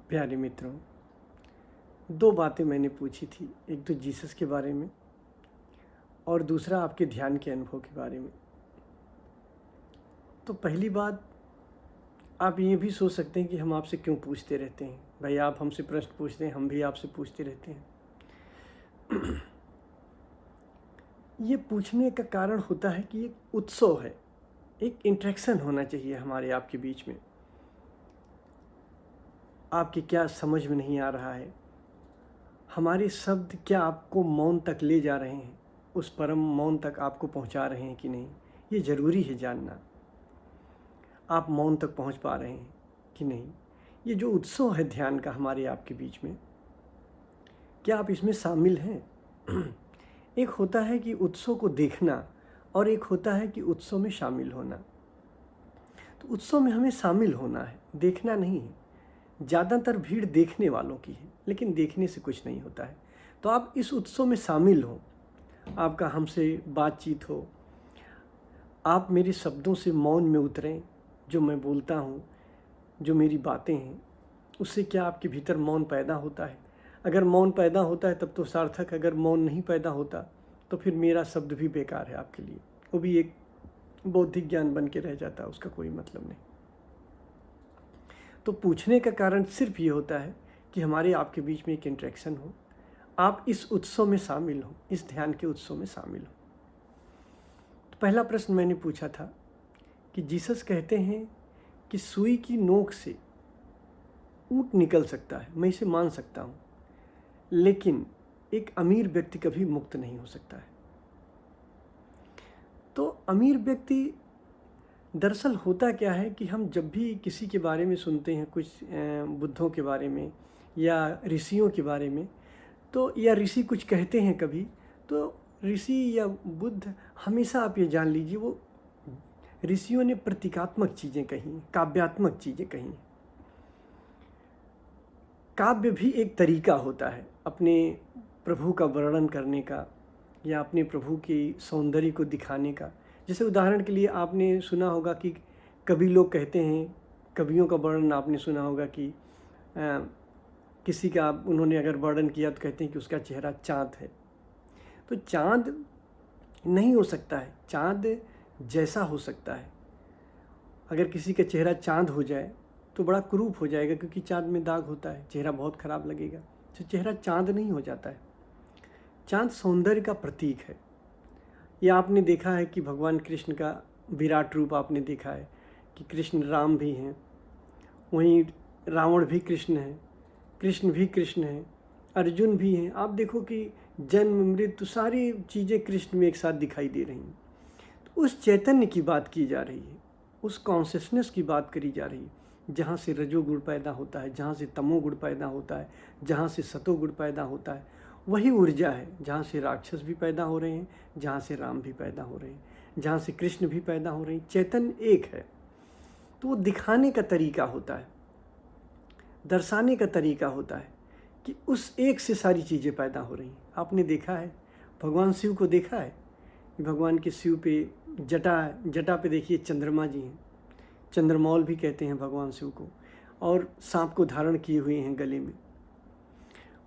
प्यारे मित्रों, दो बातें मैंने पूछी थी। एक तो जीसस के बारे में और दूसरा आपके ध्यान के अनुभव के बारे में। तो पहली बात, आप ये भी सोच सकते हैं कि हम आपसे क्यों पूछते रहते हैं। भाई, आप हमसे प्रश्न पूछते हैं, हम भी आपसे पूछते रहते हैं। ये पूछने का कारण होता है कि एक उत्सव है, एक इंटरेक्शन होना चाहिए हमारे आपके बीच में। आपकी क्या समझ में नहीं आ रहा है, हमारे शब्द क्या आपको मौन तक ले जा रहे हैं, उस परम मौन तक आपको पहुंचा रहे हैं कि नहीं, ये ज़रूरी है जानना। आप मौन तक पहुंच पा रहे हैं कि नहीं। ये जो उत्सव है ध्यान का हमारे आपके बीच में, क्या आप इसमें शामिल हैं? एक होता है कि उत्सव को देखना और एक होता है कि उत्सव में शामिल होना। तो उत्सव में हमें शामिल होना है, देखना नहीं है। ज़्यादातर भीड़ देखने वालों की है, लेकिन देखने से कुछ नहीं होता है। तो आप इस उत्सव में शामिल हो, आपका हमसे बातचीत हो, आप मेरे शब्दों से मौन में उतरें। जो मैं बोलता हूँ, जो मेरी बातें हैं, उससे क्या आपके भीतर मौन पैदा होता है? अगर मौन पैदा होता है तब तो सार्थक। अगर मौन नहीं पैदा होता तो फिर मेरा शब्द भी बेकार है आपके लिए, वो भी एक बौद्धिक ज्ञान बन के रह जाता है, उसका कोई मतलब नहीं। तो पूछने का कारण सिर्फ ये होता है कि हमारे आपके बीच में एक इंटरेक्शन हो, आप इस उत्सव में शामिल हो, इस ध्यान के उत्सव में शामिल हो। तो पहला प्रश्न मैंने पूछा था कि जीसस कहते हैं कि सुई की नोक से ऊंट निकल सकता है, मैं इसे मान सकता हूँ, लेकिन एक अमीर व्यक्ति कभी मुक्त नहीं हो सकता है। तो अमीर व्यक्ति, दरअसल होता क्या है कि हम जब भी किसी के बारे में सुनते हैं, कुछ बुद्धों के बारे में या ऋषियों के बारे में, तो या ऋषि कुछ कहते हैं कभी, तो ऋषि या बुद्ध, हमेशा आप ये जान लीजिए, वो ऋषियों ने प्रतीकात्मक चीज़ें कही, काव्यात्मक चीज़ें कही। काव्य भी एक तरीका होता है अपने प्रभु का वर्णन करने का या अपने प्रभु की सौंदर्य को दिखाने का। जैसे उदाहरण के लिए आपने सुना होगा कि कवि लोग कहते हैं, कवियों का वर्णन आपने सुना होगा कि किसी का उन्होंने अगर वर्णन किया तो कहते हैं कि उसका चेहरा चाँद है। तो चाँद नहीं हो सकता है, चाँद जैसा हो सकता है। अगर किसी का चेहरा चाँद हो जाए तो बड़ा कुरूप हो जाएगा, क्योंकि चाँद में दाग होता है, चेहरा बहुत ख़राब लगेगा। तो चेहरा चाँद नहीं हो जाता है। चाँद सौंदर्य का प्रतीक है। या आपने देखा है कि भगवान कृष्ण का विराट रूप आपने देखा है कि कृष्ण राम भी हैं, वहीं रावण भी कृष्ण है, कृष्ण भी कृष्ण है, अर्जुन भी हैं। आप देखो कि जन्म मृत्यु सारी चीज़ें कृष्ण में एक साथ दिखाई दे रही हैं। तो उस चैतन्य की बात की जा रही है, उस कॉन्शियसनेस की बात करी जा रही है, जहाँ से रजोगुण पैदा होता है, जहाँ से तमोगुण पैदा होता है, जहाँ से सतोगुण पैदा होता है। वही ऊर्जा है जहाँ से राक्षस भी पैदा हो रहे हैं, जहाँ से राम भी पैदा हो रहे हैं, जहाँ से कृष्ण भी पैदा हो रहे हैं। चैतन्य एक है। तो वो दिखाने का तरीका होता है, दर्शाने का तरीका होता है कि उस एक से सारी चीज़ें पैदा हो रही हैं। आपने देखा है, भगवान शिव को देखा है कि भगवान के शिव पे जटा पे देखिए चंद्रमा जी हैं, चंद्रमौल भी कहते हैं भगवान शिव को, और सांप को धारण किए हुए हैं गले में,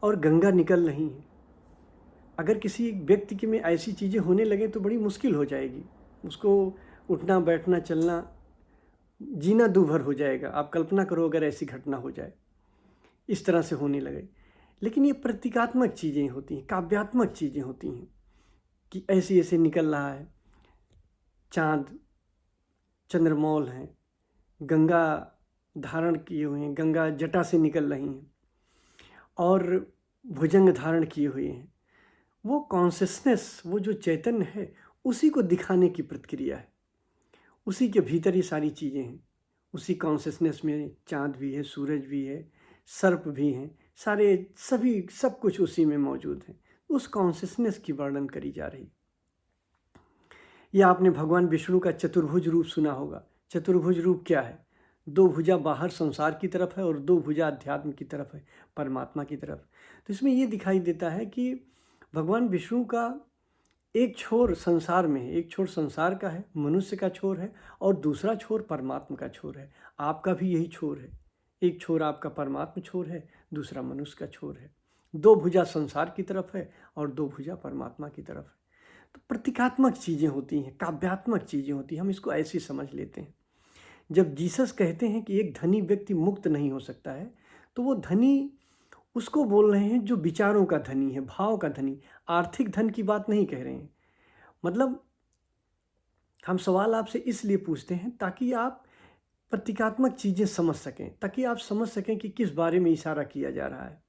और गंगा निकल रही है। अगर किसी व्यक्ति के में ऐसी चीज़ें होने लगे तो बड़ी मुश्किल हो जाएगी, उसको उठना बैठना चलना जीना दूभर हो जाएगा। आप कल्पना करो अगर ऐसी घटना हो जाए, इस तरह से होने लगे। लेकिन ये प्रतीकात्मक चीज़ें होती हैं, काव्यात्मक चीज़ें होती हैं कि ऐसे ऐसे निकल रहा है, चाँद, चंद्रमौल हैं, गंगा धारण किए हुए हैं, गंगा जटा से निकल रही हैं, और भुजंग धारण किए हुए हैं। वो कॉन्शियसनेस, वो जो चैतन्य है, उसी को दिखाने की प्रक्रिया है। उसी के भीतर ये सारी चीज़ें हैं। उसी कॉन्शियसनेस में चाँद भी है, सूरज भी है, सर्प भी हैं, सारे सभी सब कुछ उसी में मौजूद है। उस कॉन्शियसनेस की वर्णन करी जा रही। या आपने भगवान विष्णु का चतुर्भुज रूप सुना होगा। चतुर्भुज रूप क्या है? दो भुजा बाहर संसार की तरफ है और दो भुजा अध्यात्म की तरफ है, परमात्मा की तरफ। तो इसमें ये दिखाई देता है कि भगवान विष्णु का एक छोर संसार में है, एक छोर संसार का है, मनुष्य का छोर है, और दूसरा छोर परमात्मा का छोर है। आपका भी यही छोर है, एक छोर आपका परमात्मा छोर है, दूसरा मनुष्य का छोर है। दो भुजा संसार की तरफ है और दो भुजा परमात्मा की तरफ है। तो प्रतीकात्मक चीज़ें होती हैं, काव्यात्मक चीज़ें होती हैं, हम इसको ऐसे समझ लेते हैं। जब जीसस कहते हैं कि एक धनी व्यक्ति मुक्त नहीं हो सकता है, तो वो धनी उसको बोल रहे हैं जो विचारों का धनी है, भाव का धनी, आर्थिक धन की बात नहीं कह रहे हैं। मतलब हम सवाल आपसे इसलिए पूछते हैं ताकि आप प्रतीकात्मक चीज़ें समझ सकें, ताकि आप समझ सकें कि किस बारे में इशारा किया जा रहा है।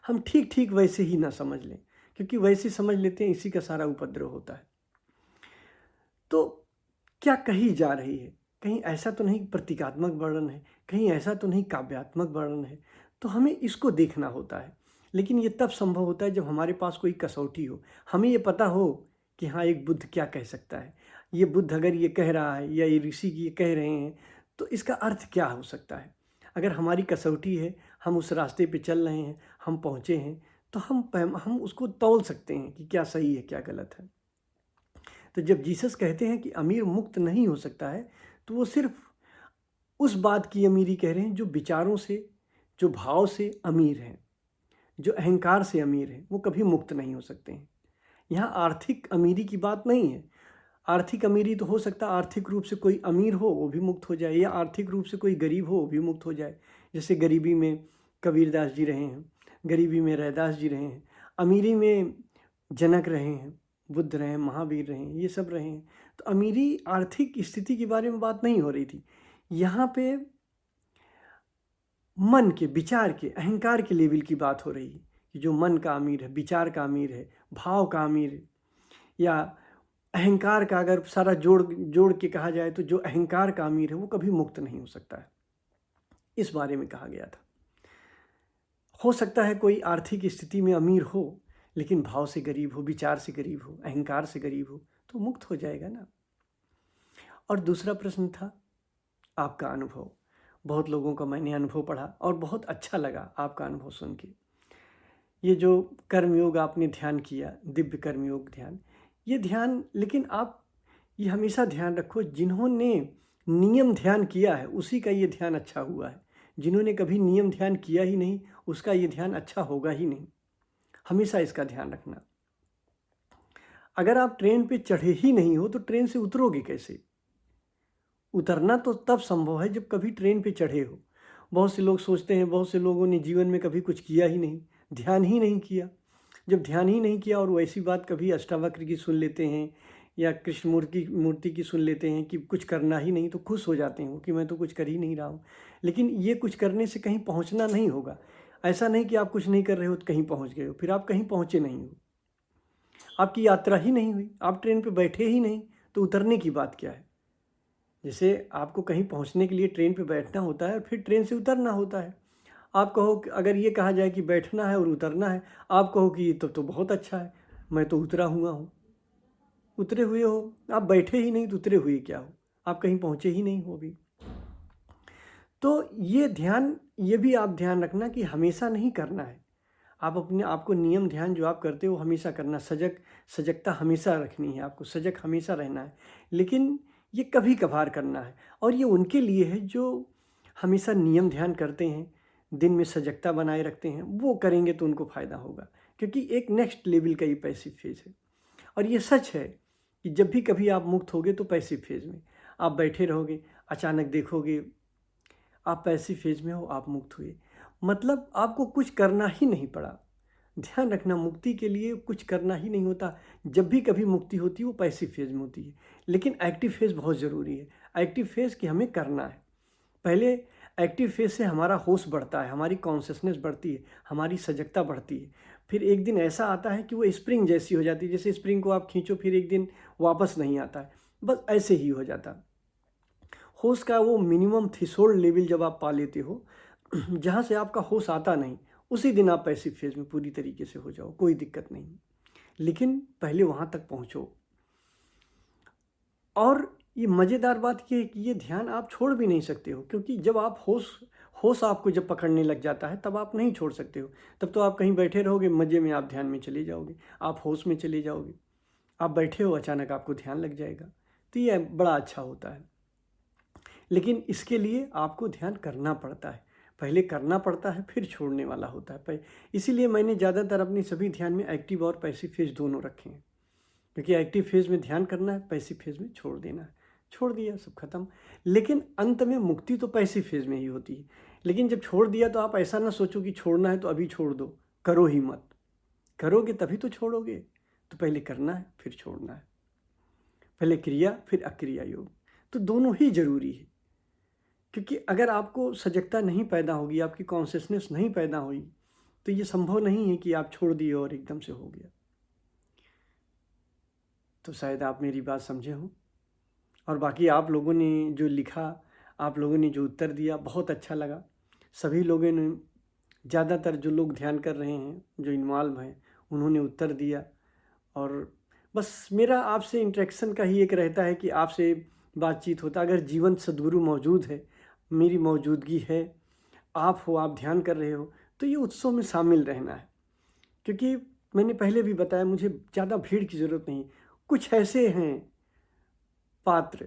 हम ठीक ठीक वैसे ही ना समझ लें, क्योंकि वैसे समझ लेते हैं इसी का सारा उपद्रव होता है। तो क्या कही जा रही है? कहीं ऐसा तो नहीं प्रतीकात्मक वर्णन है, कहीं ऐसा तो नहीं काव्यात्मक वर्णन है। तो हमें इसको देखना होता है। लेकिन ये तब संभव होता है जब हमारे पास कोई कसौटी हो, हमें ये पता हो कि हाँ, एक बुद्ध क्या कह सकता है। ये बुद्ध अगर ये कह रहा है या ये ऋषि ये कह रहे हैं, तो इसका अर्थ क्या हो सकता है। अगर हमारी कसौटी है, हम उस रास्ते पे चल रहे हैं, हम पहुँचे हैं, तो हम उसको तौल सकते हैं कि क्या सही है क्या गलत है। तो जब जीसस कहते हैं कि अमीर मुक्त नहीं हो सकता है, तो वो सिर्फ उस बात की अमीरी कह रहे हैं जो विचारों से, जो भाव से अमीर हैं, जो अहंकार से अमीर हैं, वो कभी मुक्त नहीं हो सकते हैं। यहाँ आर्थिक अमीरी की बात नहीं है। आर्थिक अमीरी तो हो सकता है आर्थिक रूप से कोई अमीर हो वो भी मुक्त हो जाए, या आर्थिक रूप से कोई गरीब हो वो भी मुक्त हो जाए। जैसे गरीबी में कबीरदास जी रहे हैं, गरीबी में रैदास जी रहे हैं, अमीरी में जनक रहे हैं, बुद्ध रहे हैं, महावीर रहे हैं, ये सब रहे हैं। तो अमीरी आर्थिक स्थिति के बारे में बात नहीं हो रही थी। यहाँ पे मन के, विचार के, अहंकार के लेवल की बात हो रही है कि जो मन का अमीर है, विचार का अमीर है, भाव का अमीर है, या अहंकार का अगर सारा जोड़ जोड़ के कहा जाए तो जो अहंकार का अमीर है वो कभी मुक्त नहीं हो सकता है। इस बारे में कहा गया था। हो सकता है कोई आर्थिक स्थिति में अमीर हो लेकिन भाव से गरीब हो, विचार से गरीब हो, अहंकार से गरीब हो, तो मुक्त हो जाएगा ना। और दूसरा प्रश्न था आपका अनुभव। बहुत लोगों का मैंने अनुभव पढ़ा और बहुत अच्छा लगा आपका अनुभव सुन के। ये जो कर्मयोग आपने ध्यान किया, दिव्य कर्मयोग ध्यान, ये ध्यान, लेकिन आप ये हमेशा ध्यान रखो जिन्होंने नियम ध्यान किया है उसी का ये ध्यान अच्छा हुआ है। जिन्होंने कभी नियम ध्यान किया ही नहीं उसका ये ध्यान अच्छा होगा ही नहीं। हमेशा इसका ध्यान रखना। अगर आप ट्रेन पे चढ़े ही नहीं हो तो ट्रेन से उतरोगे कैसे? उतरना तो तब संभव है जब कभी ट्रेन पे चढ़े हो। बहुत से लोग सोचते हैं, बहुत से लोगों ने जीवन में कभी कुछ किया ही नहीं, ध्यान ही नहीं किया। जब ध्यान ही नहीं किया और वैसी बात कभी अष्टावक्र की सुन लेते हैं या कृष्ण मूर्ति की सुन लेते हैं कि कुछ करना ही नहीं, तो खुश हो जाते हैं कि मैं तो कुछ कर ही नहीं रहा हूँ। लेकिन ये कुछ करने से कहीं पहुँचना नहीं होगा। ऐसा नहीं कि आप कुछ नहीं कर रहे हो तो कहीं पहुँच गए हो, फिर आप कहीं पहुँचे नहीं हो, आपकी यात्रा ही नहीं हुई, आप ट्रेन पे बैठे ही नहीं, तो उतरने की बात क्या है। जैसे आपको कहीं पहुंचने के लिए ट्रेन पे बैठना होता है और फिर ट्रेन से उतरना होता है। आप कहो कि अगर ये कहा जाए कि बैठना है और उतरना है, आप कहो कि ये तो बहुत अच्छा है, मैं तो उतरा हुआ हूँ। उतरे हुए हो, आप बैठे ही नहीं तो उतरे हुए क्या हो, आप कहीं पहुँचे ही नहीं हो अभी। तो ये ध्यान, ये भी आप ध्यान रखना कि हमेशा नहीं करना है। आप अपने आपको नियम ध्यान जो आप करते हो हमेशा करना, सजगता हमेशा रखनी है, आपको सजग हमेशा रहना है। लेकिन ये कभी कभार करना है, और ये उनके लिए है जो हमेशा नियम ध्यान करते हैं, दिन में सजगता बनाए रखते हैं। वो करेंगे तो उनको फ़ायदा होगा, क्योंकि एक नेक्स्ट लेवल का ये पैसिव फेज है। और ये सच है कि जब भी कभी आप मुक्त होगे तो पैसिव फेज में आप बैठे रहोगे, अचानक देखोगे आप पैसिव फेज में हो, आप मुक्त हुए, मतलब आपको कुछ करना ही नहीं पड़ा। ध्यान रखना, मुक्ति के लिए कुछ करना ही नहीं होता। जब भी कभी मुक्ति होती है वो पैसिव फेज में होती है, लेकिन एक्टिव फेज बहुत ज़रूरी है। एक्टिव फेज कि हमें करना है। पहले एक्टिव फेज से हमारा होश बढ़ता है, हमारी कॉन्शियसनेस बढ़ती है, हमारी सजगता बढ़ती है। फिर एक दिन ऐसा आता है कि वो स्प्रिंग जैसी हो जाती है, जैसे स्प्रिंग को आप खींचो फिर एक दिन वापस नहीं आता है, बस ऐसे ही हो जाता। होश का वो मिनिमम थ्रेशोल्ड लेवल जब आप पा लेते हो, जहाँ से आपका होश आता नहीं, उसी दिन आप पैसिव फेज में पूरी तरीके से हो जाओ, कोई दिक्कत नहीं। लेकिन पहले वहाँ तक पहुँचो। और ये मज़ेदार बात ये है कि ये ध्यान आप छोड़ भी नहीं सकते हो, क्योंकि जब आप होश आपको जब पकड़ने लग जाता है तब आप नहीं छोड़ सकते हो। तब तो आप कहीं बैठे रहोगे, मज़े में आप ध्यान में चले जाओगे, आप होश में चले जाओगे। आप बैठे हो, अचानक आपको ध्यान लग जाएगा, तो ये बड़ा अच्छा होता है। लेकिन इसके लिए आपको ध्यान करना पड़ता है। पहले करना पड़ता है फिर छोड़ने वाला होता है। इसीलिए मैंने ज़्यादातर अपनी सभी ध्यान में एक्टिव और पैसिव फेज दोनों रखे हैं, क्योंकि एक्टिव फेज में ध्यान करना है, पैसिव फेज में छोड़ देना है। छोड़ दिया सब खत्म। लेकिन अंत में मुक्ति तो पैसिव फेज में ही होती है। लेकिन जब छोड़ दिया तो आप ऐसा ना सोचो कि छोड़ना है तो अभी छोड़ दो, करो ही मत। करोगे तभी तो छोड़ोगे। तो पहले करना है फिर छोड़ना है, पहले क्रिया फिर अक्रिया योग, तो दोनों ही जरूरी है। क्योंकि अगर आपको सजगता नहीं पैदा होगी, आपकी कॉन्शियसनेस नहीं पैदा हुई, तो ये संभव नहीं है कि आप छोड़ दिए और एकदम से हो गया। तो शायद आप मेरी बात समझे हों। और बाकी आप लोगों ने जो लिखा, आप लोगों ने जो उत्तर दिया, बहुत अच्छा लगा। सभी लोगों ने, ज़्यादातर जो लोग ध्यान कर रहे हैं, जो इन्वॉल्व हैं, उन्होंने उत्तर दिया। और बस मेरा आपसे इंटरेक्शन का ही एक रहता है कि आपसे बातचीत होता। अगर जीवंत सद्गुरु मौजूद है, मेरी मौजूदगी है, आप हो, आप ध्यान कर रहे हो, तो ये उत्सव में शामिल रहना है। क्योंकि मैंने पहले भी बताया, मुझे ज़्यादा भीड़ की ज़रूरत नहीं। कुछ ऐसे हैं पात्र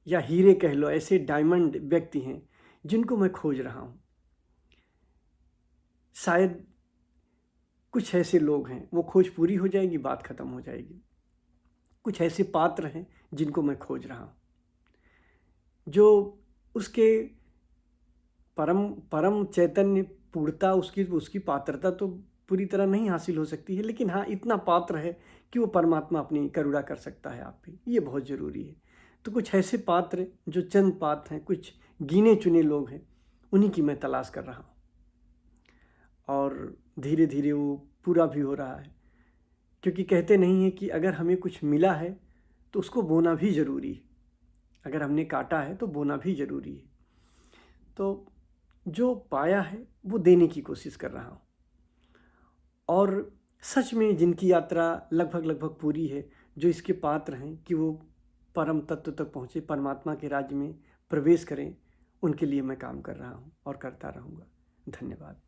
या हीरे कह लो, ऐसे डायमंड व्यक्ति हैं जिनको मैं खोज रहा हूँ। शायद कुछ ऐसे लोग हैं, वो खोज पूरी हो जाएगी, बात खत्म हो जाएगी। कुछ ऐसे पात्र हैं जिनको मैं खोज रहा हूँ, जो उसके परम चैतन्य पूर्णता, उसकी पात्रता तो पूरी तरह नहीं हासिल हो सकती है, लेकिन हाँ इतना पात्र है कि वो परमात्मा अपनी करुणा कर सकता है आप पे। ये बहुत ज़रूरी है। तो कुछ ऐसे पात्र, जो चंद पात्र हैं, कुछ गिने चुने लोग हैं, उन्हीं की मैं तलाश कर रहा हूँ। और धीरे धीरे वो पूरा भी हो रहा है। क्योंकि कहते नहीं है कि अगर हमें कुछ मिला है तो उसको बोना भी ज़रूरी है। अगर हमने काटा है तो बोना भी ज़रूरी है। तो जो पाया है वो देने की कोशिश कर रहा हूँ। और सच में जिनकी यात्रा लगभग पूरी है, जो इसके पात्र हैं कि वो परम तत्व तक पहुँचे, परमात्मा के राज्य में प्रवेश करें, उनके लिए मैं काम कर रहा हूँ और करता रहूँगा। धन्यवाद।